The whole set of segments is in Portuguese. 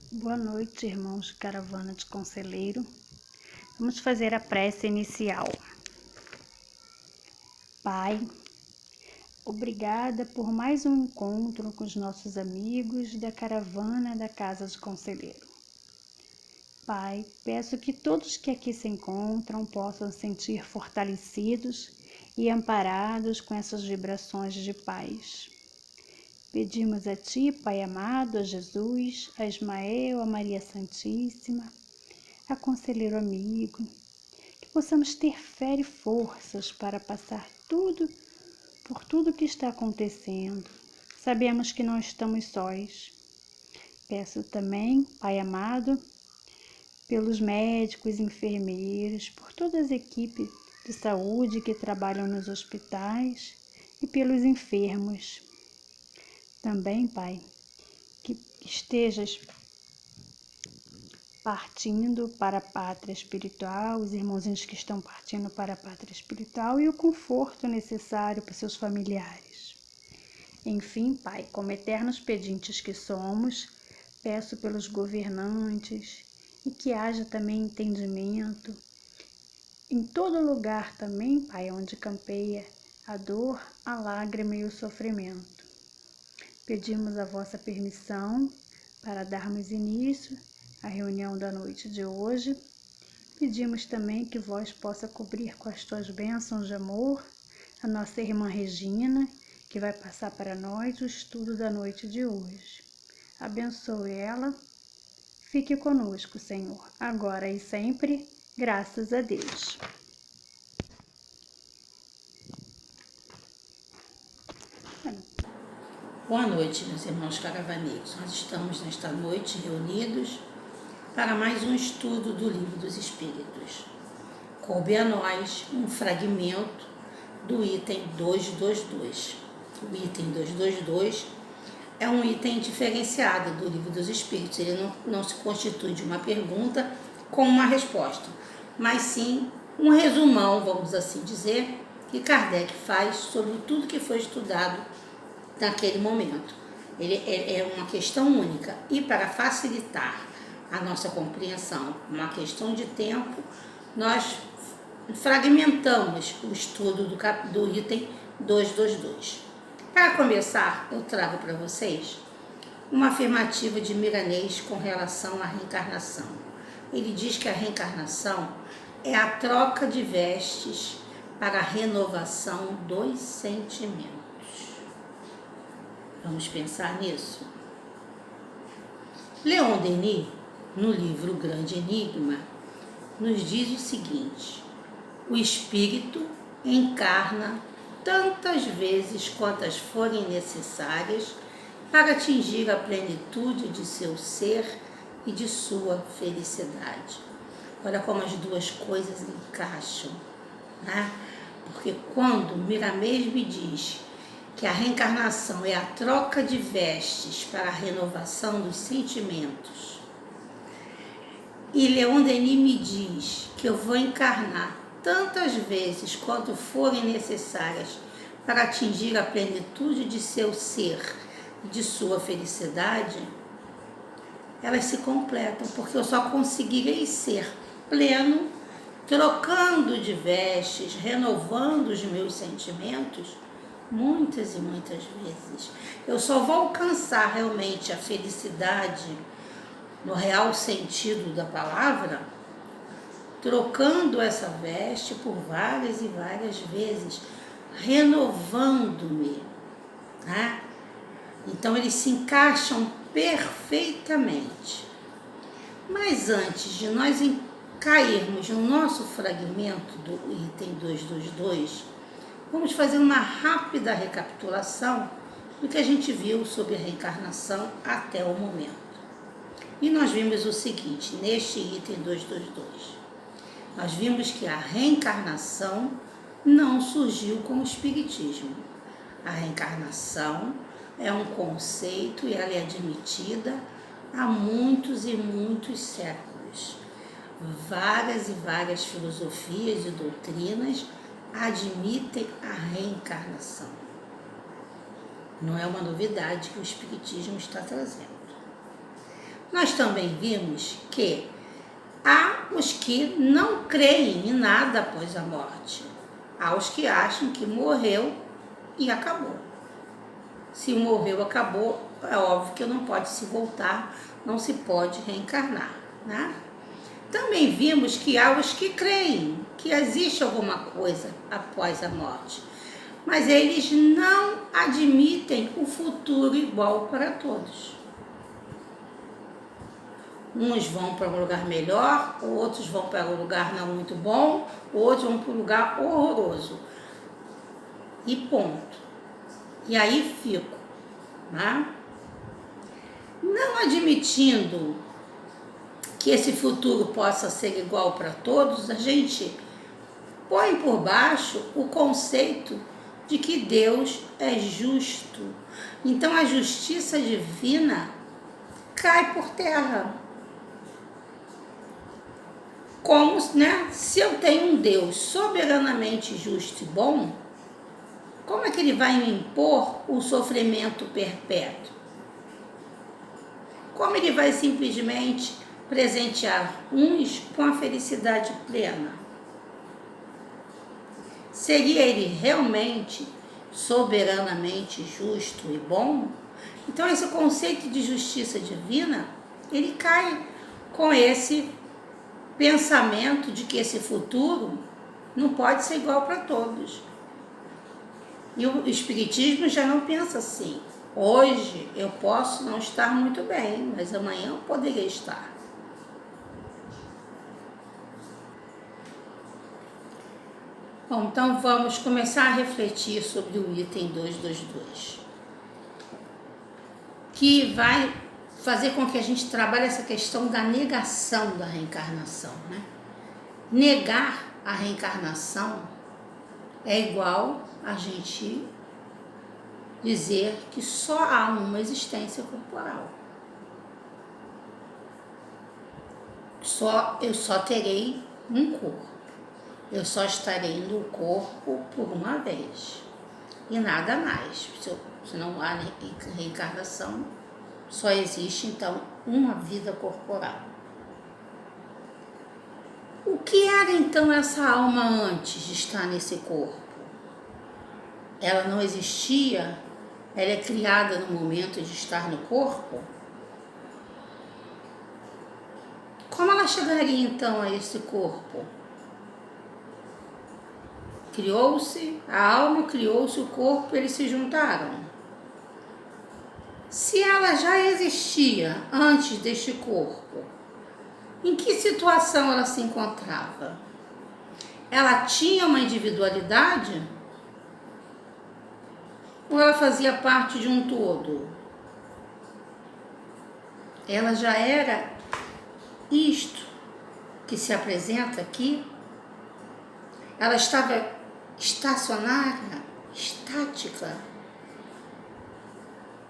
Boa noite, irmãos de Caravana de Conselheiro. Vamos fazer a prece inicial. Pai, obrigada por mais um encontro com os nossos amigos da Caravana da Casa de Conselheiro. Pai, peço que todos que aqui se encontram possam sentir fortalecidos e amparados com essas vibrações de paz. Pedimos a Ti, Pai amado, a Jesus, a Ismael, a Maria Santíssima, a Conselheiro amigo, que possamos ter fé e forças para passar por tudo que está acontecendo. Sabemos que não estamos sós. Peço também, Pai amado, pelos médicos, enfermeiros, por todas as equipes de saúde que trabalham nos hospitais e pelos enfermos. Também, Pai, que estejas partindo para a pátria espiritual, os irmãozinhos que estão partindo para a pátria espiritual e o conforto necessário para seus familiares. Enfim, Pai, como eternos pedintes que somos, peço pelos governantes e que haja também entendimento em todo lugar também, Pai, onde campeia a dor, a lágrima e o sofrimento. Pedimos a vossa permissão para darmos início à reunião da noite de hoje. Pedimos também que vós possa cobrir com as tuas bênçãos de amor a nossa irmã Regina, que vai passar para nós o estudo da noite de hoje. Abençoe ela. Fique conosco, Senhor, agora e sempre, graças a Deus. Boa noite, meus irmãos caravaneiros. Nós estamos nesta noite reunidos para mais um estudo do Livro dos Espíritos. Coube a nós um fragmento do item 222. O item 222 é um item diferenciado do Livro dos Espíritos. Ele não se constitui de uma pergunta com uma resposta, mas sim um resumão, vamos assim dizer, que Kardec faz sobre tudo que foi estudado naquele momento. Ele é uma questão única e para facilitar a nossa compreensão, uma questão de tempo, nós fragmentamos o estudo do item 222. Para começar, eu trago para vocês uma afirmativa de Milanês com relação à reencarnação. Ele diz que a reencarnação é a troca de vestes para a renovação dos sentimentos. Vamos pensar nisso? Leon Denis, no livro O Grande Enigma, nos diz o seguinte: o espírito encarna tantas vezes quantas forem necessárias para atingir a plenitude de seu ser e de sua felicidade. Olha como as duas coisas encaixam, né? Porque quando Miramês me diz que a reencarnação é a troca de vestes para a renovação dos sentimentos, e Leon Denis me diz que eu vou encarnar tantas vezes quanto forem necessárias para atingir a plenitude de seu ser e de sua felicidade, elas se completam, porque eu só conseguirei ser pleno trocando de vestes, renovando os meus sentimentos muitas e muitas vezes. Eu só vou alcançar realmente a felicidade no real sentido da palavra trocando essa veste por várias e várias vezes, renovando-me, né? Então eles se encaixam perfeitamente. Mas antes de nós cairmos no nosso fragmento do item 222, vamos fazer uma rápida recapitulação do que a gente viu sobre a reencarnação até o momento. E nós vimos o seguinte, neste item 222, nós vimos que a reencarnação não surgiu com o Espiritismo. A reencarnação é um conceito e ela é admitida há muitos e muitos séculos. Várias e várias filosofias e doutrinas admitem a reencarnação. Não é uma novidade que o Espiritismo está trazendo. nós também vimos que há os que não creem em nada após a morte. Há os que acham que morreu e acabou. Se morreu, acabou, é óbvio que não pode se voltar, não se pode reencarnar, né? Também vimos que há os que creem que existe alguma coisa após a morte, mas eles não admitem o futuro igual para todos. Uns vão para um lugar melhor, outros vão para um lugar não muito bom, outros vão para um lugar horroroso. E ponto. E aí fico, né? Não admitindo que esse futuro possa ser igual para todos, a gente põe por baixo o conceito de que Deus é justo. Então a justiça divina cai por terra. Como, né? Se eu tenho um Deus soberanamente justo e bom, como é que ele vai me impor o sofrimento perpétuo? Como ele vai simplesmente presentear uns com a felicidade plena? Seria ele realmente soberanamente justo e bom? Então esse conceito de justiça divina, ele cai com esse pensamento de que esse futuro não pode ser igual para todos. E o Espiritismo já não pensa assim. Hoje eu posso não estar muito bem, mas amanhã eu poderia estar. Bom, então vamos começar a refletir sobre o item 222, que vai fazer com que a gente trabalhe essa questão da negação da reencarnação, né? Negar a reencarnação é igual a gente dizer que só há uma existência corporal. Eu só terei um corpo. Eu só estarei no corpo por uma vez. E nada mais. Se não há reencarnação, só existe então uma vida corporal. O que era então essa alma antes de estar nesse corpo? Ela não existia? Ela é criada no momento de estar no corpo? Como ela chegaria então a esse corpo? Criou-se, a alma criou-se, o corpo, eles se juntaram. Se ela já existia antes deste corpo, em que situação ela se encontrava? Ela tinha uma individualidade? Ou ela fazia parte de um todo? Ela já era isto que se apresenta aqui? Ela estava estacionária, estática?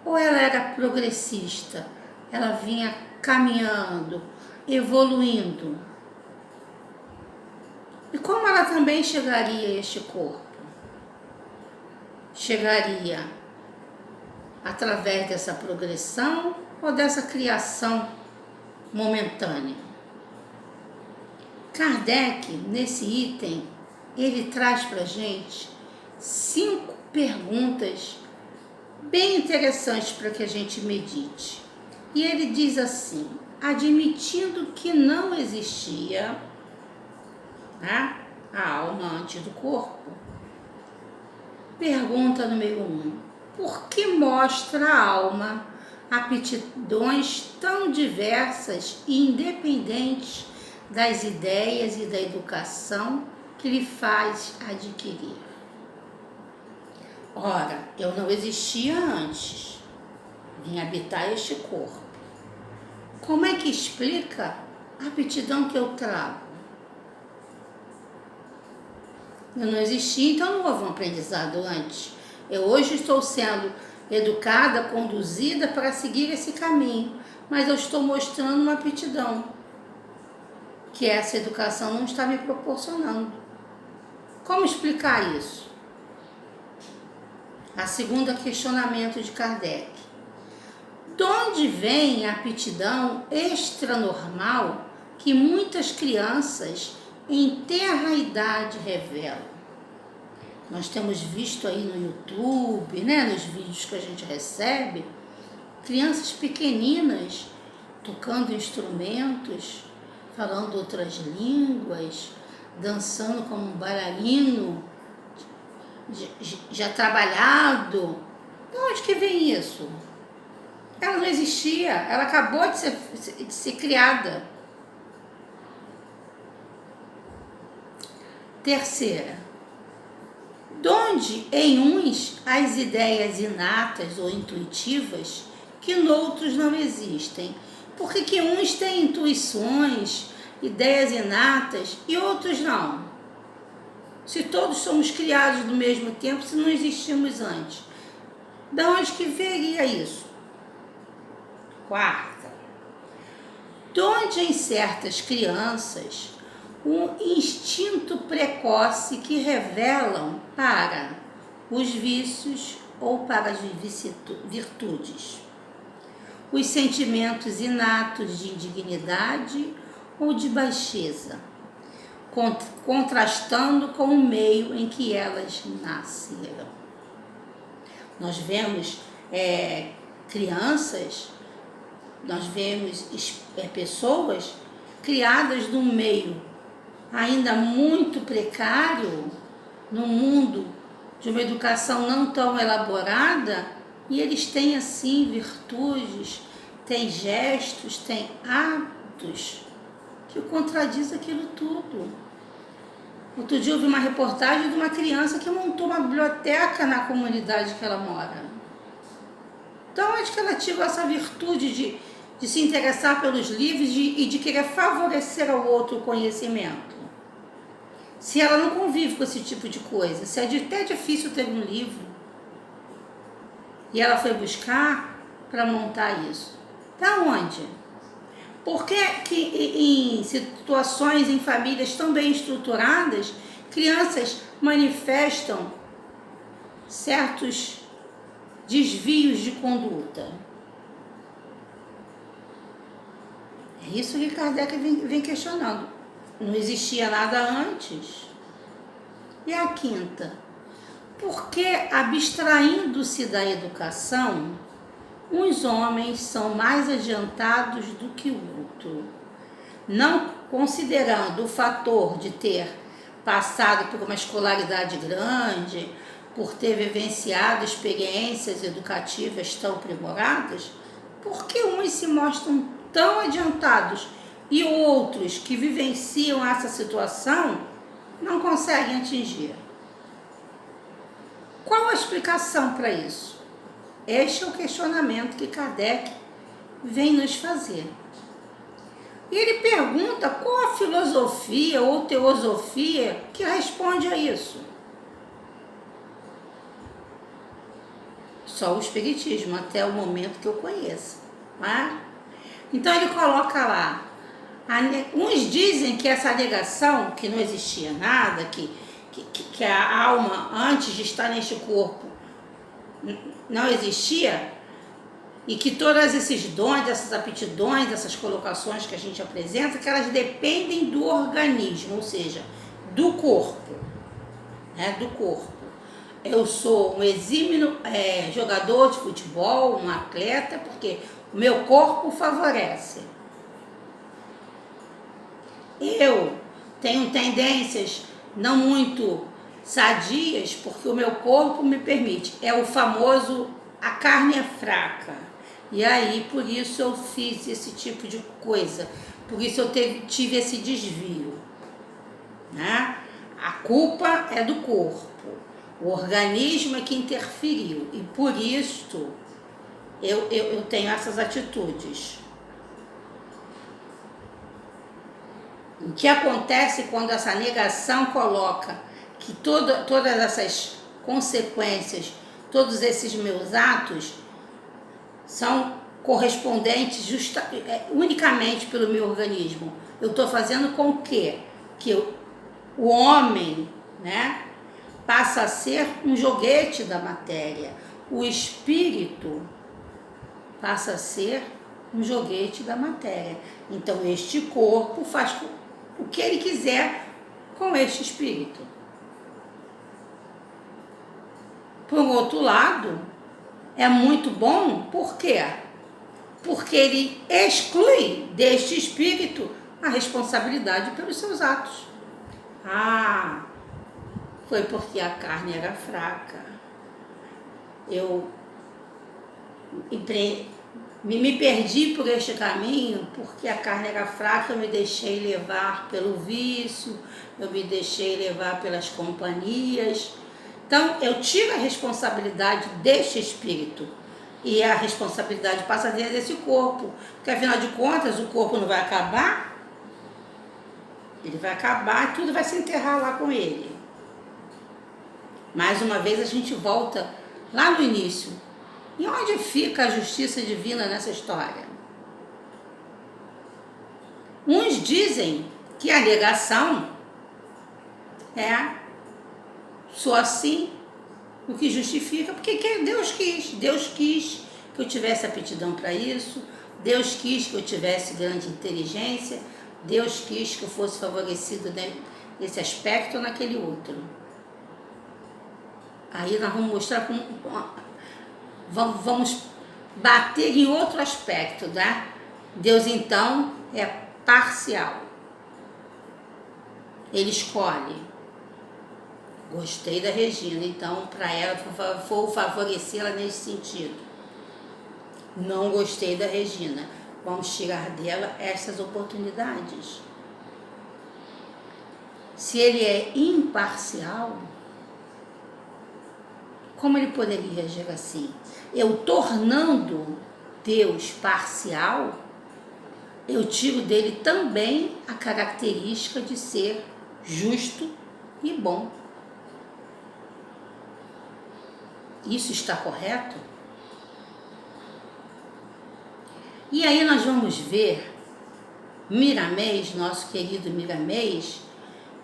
Ou ela era progressista? Ela vinha caminhando, evoluindo? E como ela também chegaria a este corpo? Chegaria através dessa progressão ou dessa criação momentânea? Kardec, nesse item, ele traz para a gente 5 perguntas bem interessantes para que a gente medite. E ele diz assim: admitindo que não existia, né, a alma antes do corpo, pergunta número 1: por que mostra a alma aptidões tão diversas e independentes das ideias e da educação que lhe faz adquirir? Ora, eu não existia antes, vim habitar este corpo. Como é que explica a aptidão que eu trago? Eu não existia, então não houve um aprendizado antes. Eu hoje estou sendo educada, conduzida para seguir esse caminho, mas eu estou mostrando uma aptidão que essa educação não está me proporcionando. Como explicar isso? A segunda questionamento de Kardec: De onde vem a aptidão extranormal que muitas crianças em tenra idade revelam? Nós temos visto aí no YouTube, né, nos vídeos que a gente recebe, crianças pequeninas tocando instrumentos, falando outras línguas, dançando como um bailarino já trabalhado. De onde que vem isso? Ela não existia, ela acabou de ser criada. Terceira, de onde em uns as ideias inatas ou intuitivas que noutros não existem? Por que uns têm intuições, ideias inatas e outros não? Se todos somos criados no mesmo tempo, se não existimos antes, de onde que viria isso? Quarta, de onde em certas crianças um instinto precoce que revelam para os vícios ou para as virtudes, os sentimentos inatos de indignidade ou de baixeza, contrastando com o meio em que elas nasceram. Nós vemos crianças, nós vemos pessoas criadas num meio ainda muito precário, num mundo de uma educação não tão elaborada, e eles têm assim virtudes, têm gestos, têm hábitos que contradiz aquilo tudo. Outro dia eu vi uma reportagem de uma criança que montou uma biblioteca na comunidade que ela mora. Então, onde que ela tirou essa virtude de se interessar pelos livros e de querer favorecer ao outro o conhecimento? Se ela não convive com esse tipo de coisa, se é até difícil ter um livro, e ela foi buscar para montar isso. Da onde? Por que em situações, em famílias tão bem estruturadas, crianças manifestam certos desvios de conduta? É isso que Kardec vem questionando. Não existia nada antes. E a quinta, porque abstraindo-se da educação, uns homens são mais adiantados do que o outro, não considerando o fator de ter passado por uma escolaridade grande, por ter vivenciado experiências educativas tão aprimoradas, porque uns se mostram tão adiantados e outros que vivenciam essa situação não conseguem atingir? Qual a explicação para isso? Este é o questionamento que Kardec vem nos fazer. E ele pergunta qual a filosofia ou teosofia que responde a isso. Só o Espiritismo, até o momento que eu conheço. Tá? Então ele coloca lá, uns dizem que essa negação, que não existia nada, que a alma, antes de estar neste corpo, não existia, e que todos esses dons, essas aptidões, essas colocações que a gente apresenta, que elas dependem do organismo, ou seja, do corpo, né? Do corpo. Eu sou um exímio jogador de futebol, um atleta, porque o meu corpo favorece. Eu tenho tendências não muito sadias, porque o meu corpo me permite. É o famoso, a carne é fraca. E aí, por isso eu fiz esse tipo de coisa. Por isso eu tive esse desvio. Né? A culpa é do corpo. O organismo é que interferiu. E por isso eu tenho essas atitudes. O que acontece quando essa negação coloca que todas essas consequências, todos esses meus atos são correspondentes unicamente pelo meu organismo? Eu estou fazendo com que o homem, né, passa a ser um joguete da matéria. O espírito passa a ser um joguete da matéria. Então este corpo faz o que ele quiser com este espírito. Por outro lado, é muito bom, por quê? Porque ele exclui deste espírito a responsabilidade pelos seus atos. Foi porque a carne era fraca. Eu me perdi por este caminho porque a carne era fraca, eu me deixei levar pelo vício, eu me deixei levar pelas companhias. Então, eu tiro a responsabilidade deste espírito e a responsabilidade passa dentro desse corpo, porque afinal de contas o corpo não vai acabar, ele vai acabar e tudo vai se enterrar lá com ele. Mais uma vez a gente volta lá no início. E onde fica a justiça divina nessa história? Uns dizem que a negação é só assim o que justifica, porque Deus quis. Deus quis que eu tivesse aptidão para isso, Deus quis que eu tivesse grande inteligência, Deus quis que eu fosse favorecido nesse aspecto ou naquele outro. Aí nós vamos mostrar como... Vamos bater em outro aspecto, né? Deus, então, é parcial. Ele escolhe. Gostei da Regina, então, para ela, vou favorecê-la nesse sentido. Não gostei da Regina. Vamos tirar dela essas oportunidades. Se ele é imparcial, como ele poderia agir assim? Eu tornando Deus parcial, eu tiro dele também a característica de ser justo e bom. Isso está correto? E aí nós vamos ver Miramês, nosso querido Miramês,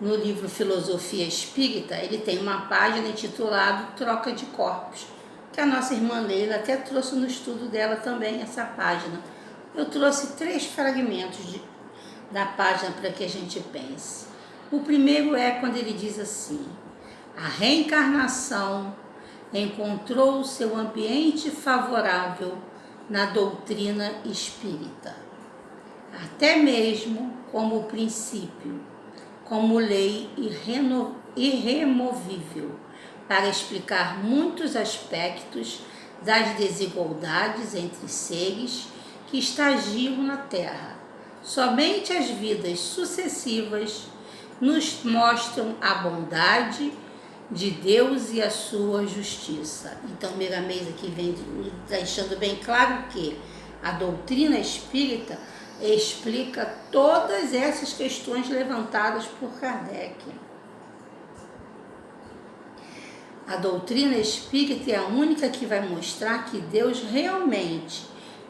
no livro Filosofia Espírita, ele tem uma página intitulada Troca de Corpos, que a nossa irmã Leila até trouxe no estudo dela também essa página. Eu trouxe 3 fragmentos da página para que a gente pense. O primeiro é quando ele diz assim: a reencarnação encontrou seu ambiente favorável na doutrina espírita, até mesmo como princípio, como lei irremovível, para explicar muitos aspectos das desigualdades entre seres que estagiam na Terra. Somente as vidas sucessivas nos mostram a bondade de Deus e a sua justiça. Então, Miramês aqui vem deixando bem claro que a doutrina espírita explica todas essas questões levantadas por Kardec. A doutrina espírita é a única que vai mostrar que Deus realmente,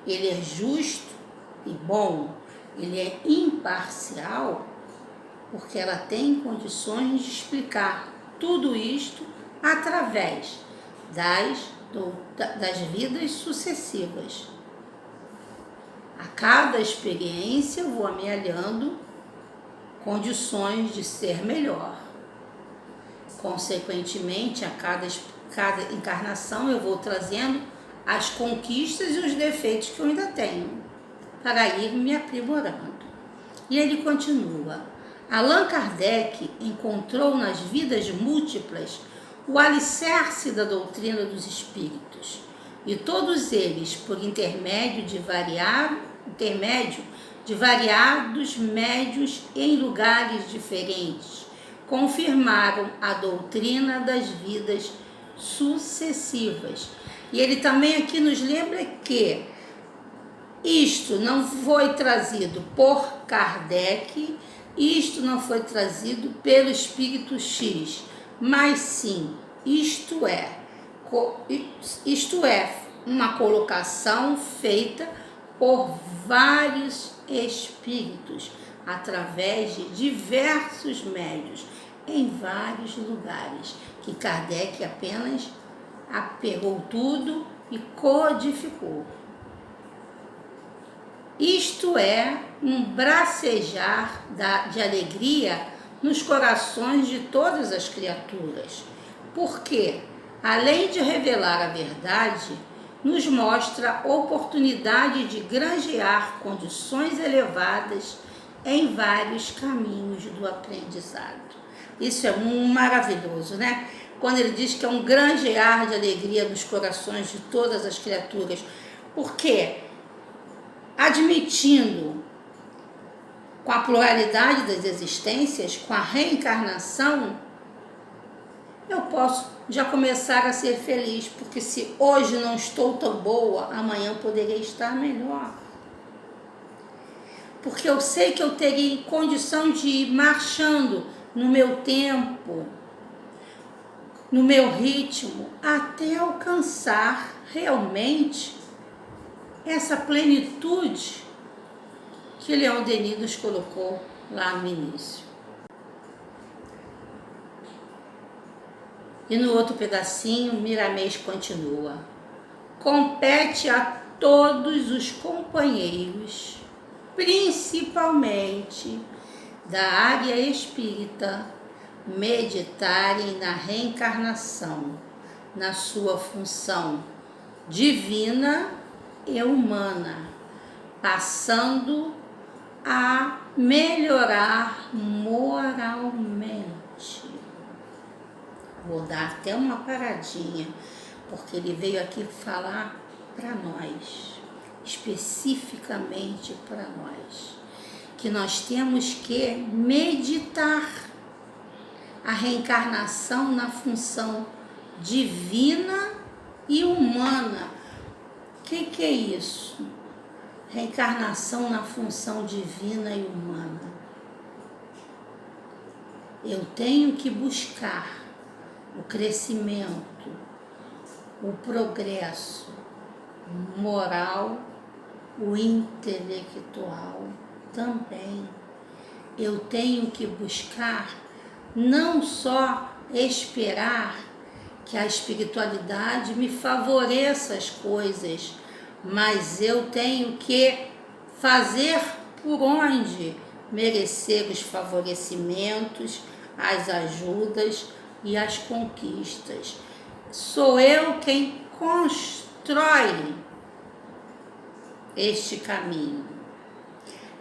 ele é justo e bom, ele é imparcial, porque ela tem condições de explicar tudo isto através das vidas sucessivas. A cada experiência eu vou amealhando condições de ser melhor. Consequentemente, a cada encarnação eu vou trazendo as conquistas e os defeitos que eu ainda tenho, para ir me aprimorando. E ele continua: Allan Kardec encontrou nas vidas múltiplas o alicerce da doutrina dos espíritos, e todos eles, por intermédio de variados médios em lugares diferentes, confirmaram a doutrina das vidas sucessivas. E ele também aqui nos lembra que isto não foi trazido por Kardec, isto não foi trazido pelo Espírito X, mas sim, isto é uma colocação feita por vários espíritos, através de diversos médios, em vários lugares, que Kardec apenas apegou tudo e codificou. Isto é um bracejar de alegria nos corações de todas as criaturas, porque, além de revelar a verdade, nos mostra a oportunidade de granjear condições elevadas em vários caminhos do aprendizado. Isso é maravilhoso, né? Quando ele diz que é um granjear de alegria nos corações de todas as criaturas, porque admitindo com a pluralidade das existências, com a reencarnação, eu posso já começar a ser feliz, porque se hoje não estou tão boa, amanhã poderei estar melhor. Porque eu sei que eu terei condição de ir marchando no meu tempo, no meu ritmo, até alcançar realmente essa plenitude que Leon Denis nos colocou lá no início. E no outro pedacinho, Miramês continua. Compete a todos os companheiros, principalmente da área espírita, meditarem na reencarnação, na sua função divina e humana, passando a melhorar moralmente. Vou dar até uma paradinha, porque ele veio aqui falar para nós, especificamente para nós, que nós temos que meditar a reencarnação na função divina e humana. O que é isso? Reencarnação na função divina e humana. Eu tenho que buscar o crescimento, o progresso moral, o intelectual também. Eu tenho que buscar não só esperar que a espiritualidade me favoreça as coisas, mas eu tenho que fazer por onde merecer os favorecimentos, as ajudas e as conquistas. Sou eu quem constrói este caminho.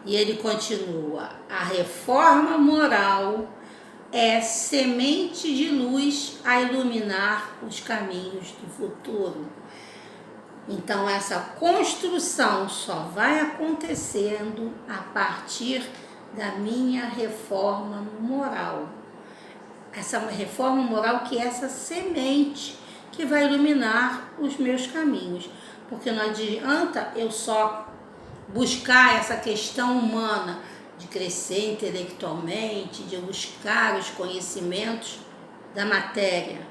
E ele continua: a reforma moral é semente de luz a iluminar os caminhos do futuro. Então, essa construção só vai acontecendo a partir da minha reforma moral. Essa reforma moral que é essa semente que vai iluminar os meus caminhos. Porque não adianta eu só buscar essa questão humana de crescer intelectualmente, de buscar os conhecimentos da matéria.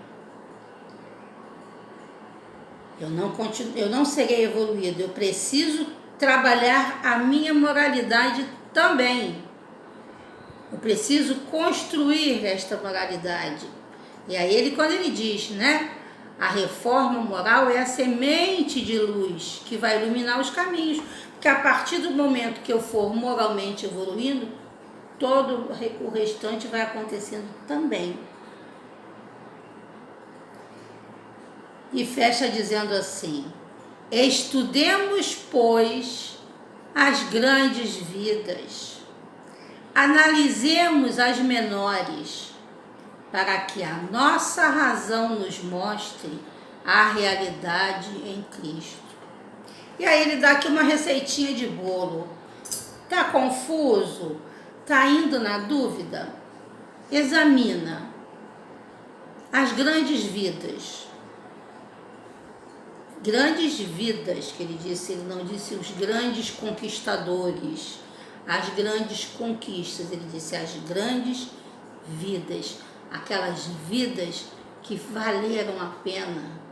Eu não serei evoluído, eu preciso trabalhar a minha moralidade também. Eu preciso construir esta moralidade. E aí quando ele diz, né? A reforma moral é a semente de luz que vai iluminar os caminhos. Porque a partir do momento que eu for moralmente evoluindo, todo o restante vai acontecendo também. E fecha dizendo assim: estudemos, pois, as grandes vidas, analisemos as menores, para que a nossa razão nos mostre a realidade em Cristo. E aí ele dá aqui uma receitinha de bolo. Tá confuso? Tá indo na dúvida? Examina as grandes vidas. Grandes vidas, que ele disse, ele não disse os grandes conquistadores, as grandes conquistas, ele disse as grandes vidas, aquelas vidas que valeram a pena,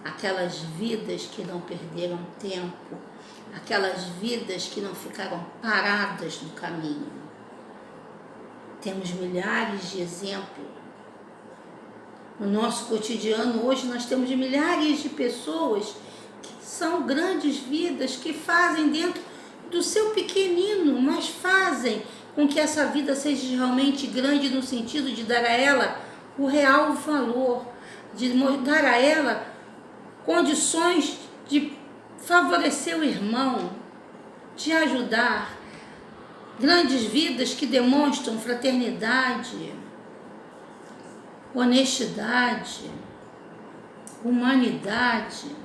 aquelas vidas que não perderam tempo, aquelas vidas que não ficaram paradas no caminho. Temos milhares de exemplos. No nosso cotidiano, hoje, nós temos milhares de pessoas que são grandes vidas, que fazem dentro do seu pequenino, mas fazem com que essa vida seja realmente grande no sentido de dar a ela o real valor, de dar a ela condições de favorecer o irmão, de ajudar. Grandes vidas que demonstram fraternidade, honestidade, humanidade.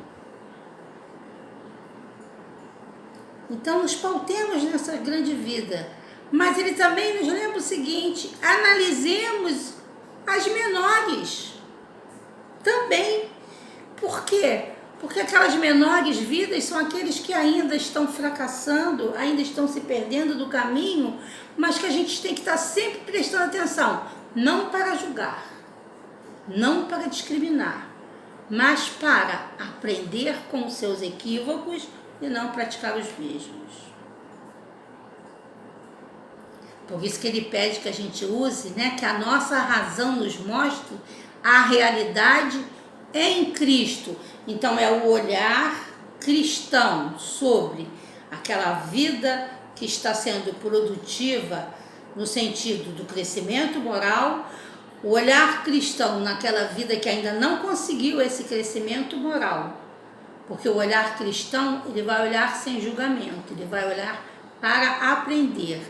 Então nos pautemos nessa grande vida. Mas ele também nos lembra o seguinte: analisemos as menores também. Por quê? Porque aquelas menores vidas são aqueles que ainda estão fracassando, ainda estão se perdendo do caminho, mas que a gente tem que estar sempre prestando atenção, não para julgar, não para discriminar, mas para aprender com os seus equívocos e não praticar os mesmos. Por isso que ele pede que a gente use, que a nossa razão nos mostre a realidade em Cristo. Então é o olhar cristão sobre aquela vida que está sendo produtiva no sentido do crescimento moral, o olhar cristão naquela vida que ainda não conseguiu esse crescimento moral. Porque o olhar cristão, ele vai olhar sem julgamento, ele vai olhar para aprender.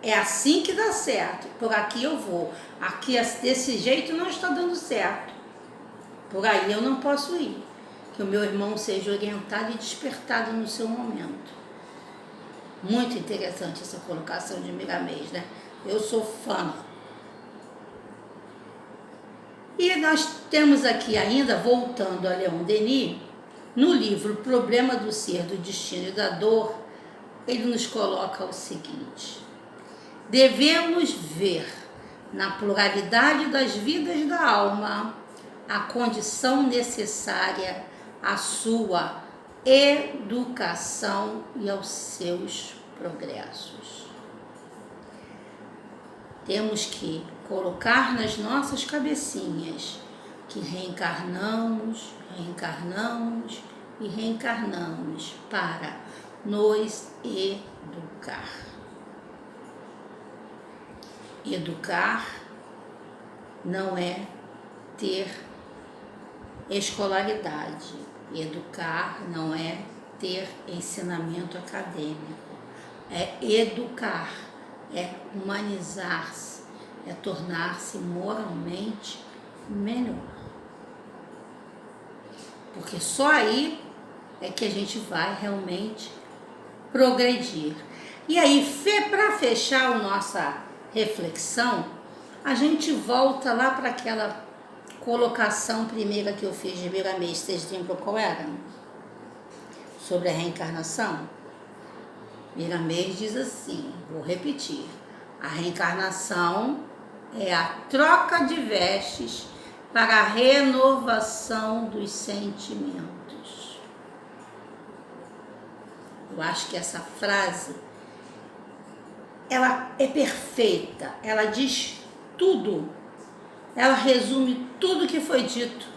É assim que dá certo, por aqui eu vou, aqui desse jeito não está dando certo, por aí eu não posso ir. Que o meu irmão seja orientado e despertado no seu momento. Muito interessante essa colocação de Miramês, Eu sou fã. E nós temos aqui ainda, voltando a Leon Denis, no livro Problema do Ser, do Destino e da Dor, ele nos coloca o seguinte: devemos ver na pluralidade das vidas da alma a condição necessária à sua educação e aos seus progressos. Temos que colocar nas nossas cabecinhas que reencarnamos e reencarnamos para nos educar. Educar não é ter escolaridade. Educar não é ter ensinamento acadêmico. É educar, é humanizar-se, é tornar-se moralmente melhor. Porque só aí é que a gente vai realmente progredir. E aí, para fechar a nossa reflexão, a gente volta lá para aquela colocação primeira que eu fiz de Miramês. Vocês lembram qual era? Sobre a reencarnação? Miramês diz assim, vou repetir: a reencarnação é a troca de vestes para a renovação dos sentimentos. Eu acho que essa frase, ela é perfeita, ela diz tudo, ela resume tudo que foi dito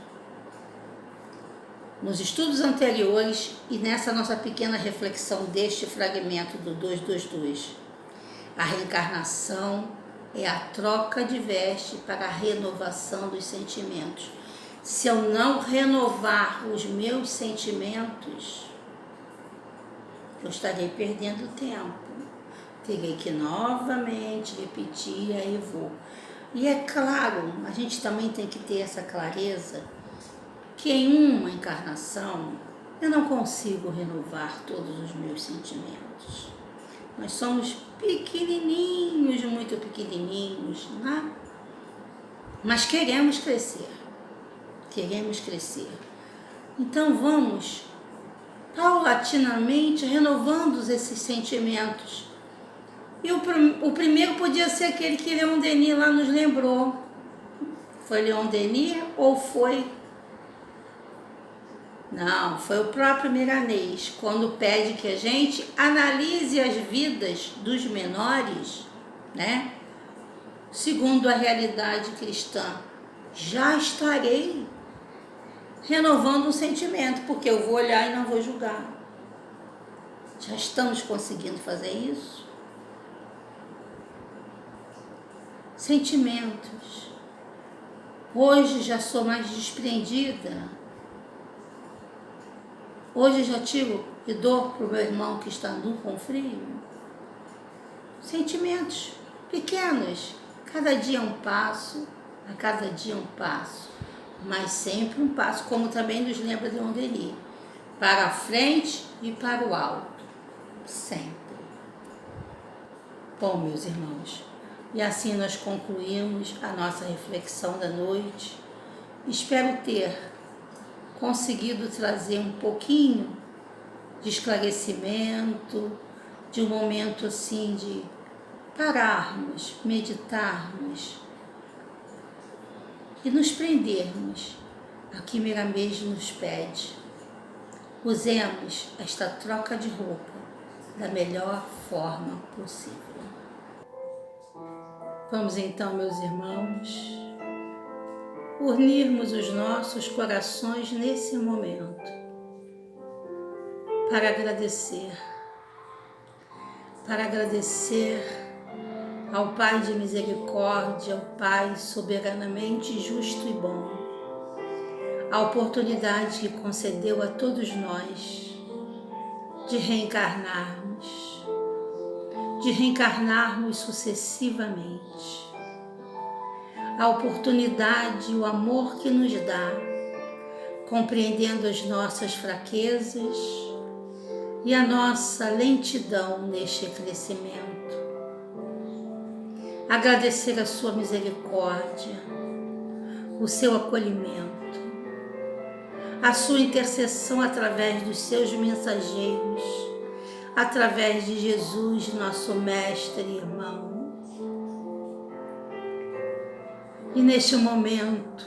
nos estudos anteriores e nessa nossa pequena reflexão deste fragmento do 222. A reencarnação é a troca de veste para a renovação dos sentimentos. Se eu não renovar os meus sentimentos, eu estarei perdendo tempo. Terei que novamente repetir, aí vou. E é claro, a gente também tem que ter essa clareza que em uma encarnação eu não consigo renovar todos os meus sentimentos. Nós somos pequenininhos, muito pequenininhos, mas queremos crescer. Então vamos paulatinamente renovando esses sentimentos. E o primeiro podia ser aquele que Leon Denis lá nos lembrou. Foi Leon Denis ou foi... Não, foi o próprio Miramês, quando pede que a gente analise as vidas dos menores, segundo a realidade cristã. Já estarei renovando o sentimento, porque eu vou olhar e não vou julgar. Já estamos conseguindo fazer isso? Sentimentos. Hoje já sou mais desprendida. Hoje já tiro e dou para o meu irmão que está nu com frio. Sentimentos pequenos. Cada dia um passo, a cada dia um passo. Mas sempre um passo, como também nos lembra de Ondeli. Para a frente e para o alto. Sempre. Bom, meus irmãos, e assim nós concluímos a nossa reflexão da noite. Espero ter conseguido trazer um pouquinho de esclarecimento, de um momento assim de pararmos, meditarmos e nos prendermos a que Miramês nos pede. Usemos esta troca de roupa da melhor forma possível. Vamos então, meus irmãos, unirmos os nossos corações nesse momento para agradecer ao Pai de misericórdia, ao Pai soberanamente justo e bom, a oportunidade que concedeu a todos nós de reencarnarmos sucessivamente, a oportunidade, o amor que nos dá, compreendendo as nossas fraquezas e a nossa lentidão neste crescimento. Agradecer a sua misericórdia, o seu acolhimento, a sua intercessão através dos seus mensageiros, através de Jesus, nosso mestre e irmão. E neste momento,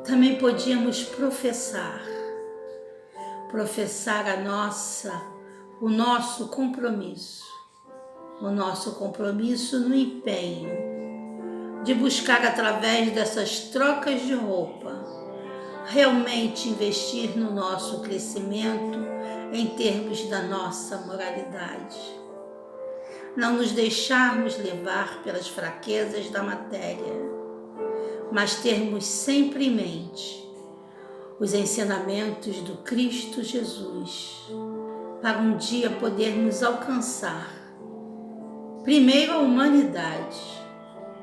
também podíamos professar o nosso compromisso no empenho de buscar através dessas trocas de roupa realmente investir no nosso crescimento em termos da nossa moralidade. Não nos deixarmos levar pelas fraquezas da matéria, mas termos sempre em mente os ensinamentos do Cristo Jesus, para um dia podermos alcançar primeiro a humanidade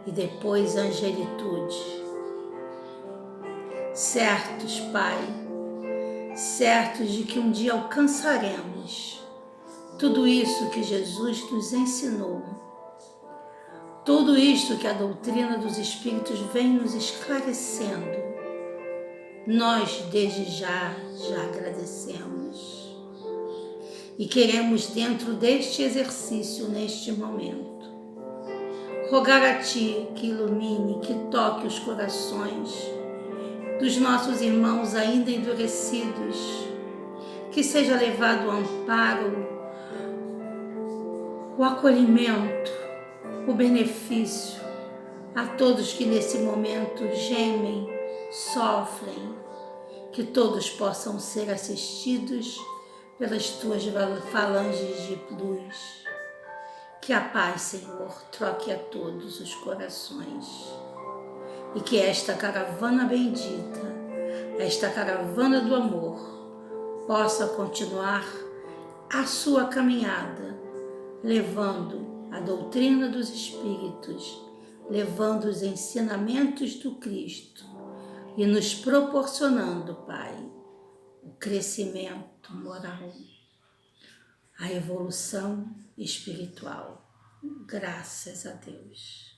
e depois a angelitude. Certos, Pai, certos de que um dia alcançaremos tudo isso que Jesus nos ensinou, tudo isto que a doutrina dos Espíritos vem nos esclarecendo. Nós desde já agradecemos e queremos, dentro deste exercício, neste momento, rogar a Ti que ilumine, que toque os corações dos nossos irmãos ainda endurecidos, que seja levado o amparo, o acolhimento, o benefício a todos que nesse momento gemem, sofrem, que todos possam ser assistidos pelas Tuas falanges de luz. Que a paz, Senhor, troque a todos os corações e que esta caravana bendita, esta caravana do amor, possa continuar a sua caminhada, levando a doutrina dos Espíritos, levando os ensinamentos do Cristo e nos proporcionando, Pai, o crescimento moral, a evolução espiritual. Graças a Deus.